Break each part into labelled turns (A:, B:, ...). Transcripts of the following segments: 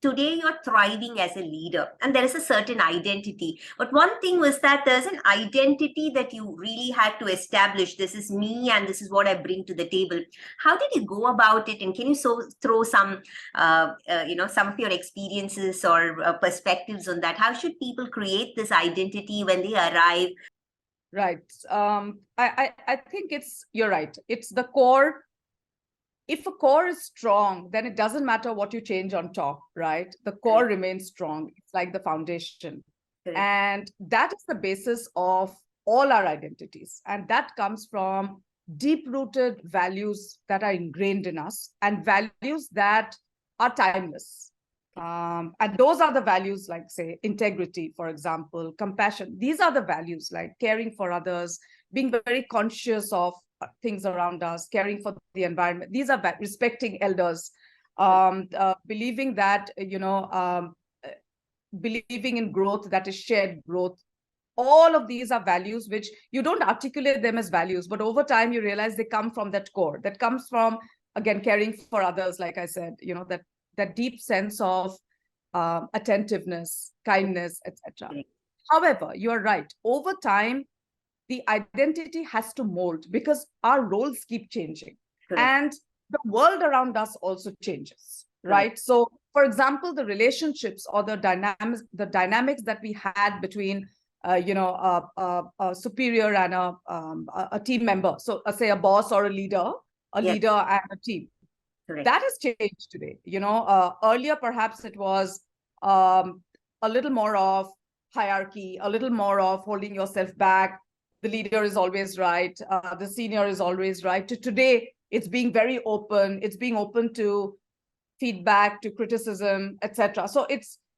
A: today you're thriving as a leader and there is a certain identity. But one thing was that there's an identity that you really had to establish. This is me and this is what I bring to the table. How did you go about it? And can you throw some, some of your experiences or perspectives on that? How should people create this identity when they arrive?
B: Right. I think you're right. It's the core. If a core is strong, then it doesn't matter what you change on top, right? The core remains strong. It's like the foundation. And that is the basis of all our identities. And that comes from deep-rooted values that are ingrained in us and values that are timeless. And those are the values like, say, integrity, for example, compassion. These are the values like caring for others, being very conscious of things around us, caring for the environment. These are respecting elders, believing that, believing in growth that is shared growth. All of these are values which you don't articulate them as values, but over time you realize they come from that core. That comes from, again, caring for others, like I said, that deep sense of attentiveness, kindness, etc. However, you're right. Over time, the identity has to mold because our roles keep changing. And the world around us also changes, right? So, for example, the relationships or the dynamics that we had between a superior and a team member. So say a boss or a leader and a team. That has changed today. Earlier, perhaps it was a little more of hierarchy, a little more of holding yourself back. The leader is always right. The senior is always right. Today, it's being very open. It's being open to feedback, to criticism, etc.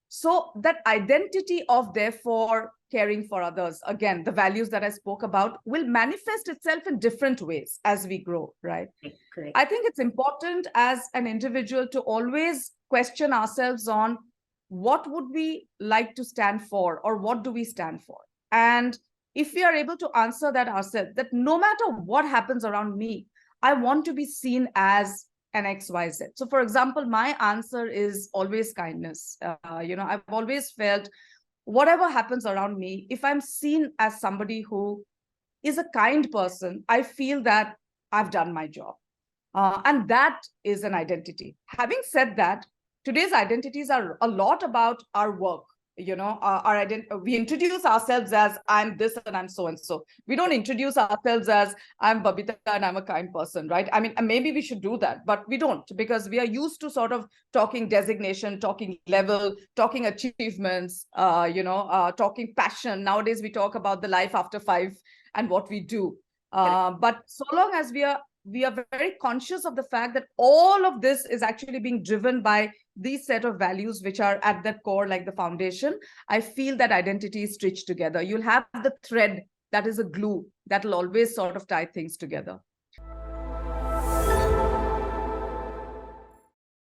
B: So that identity of therefore caring for others, again, the values that I spoke about will manifest itself in different ways as we grow, right? Correct. I think it's important as an individual to always question ourselves on what would we like to stand for or what do we stand for? And if we are able to answer that ourselves, that no matter what happens around me, I want to be seen as an XYZ. So for example, my answer is always kindness. I've always felt whatever happens around me, if I'm seen as somebody who is a kind person, I feel that I've done my job. And that is an identity. Having said that, today's identities are a lot about our work. We introduce ourselves as I'm this and I'm so and so. We don't introduce ourselves as I'm Babita and I'm a kind person, right? I mean, maybe we should do that, but we don't, because we are used to sort of talking designation, talking level, talking achievements, talking passion. Nowadays, we talk about the life after 5 and what we do. But so long as we are very conscious of the fact that all of this is actually being driven by these set of values, which are at the core, like the foundation, I feel that identity is stitched together. You'll have the thread that is a glue that will always sort of tie things together.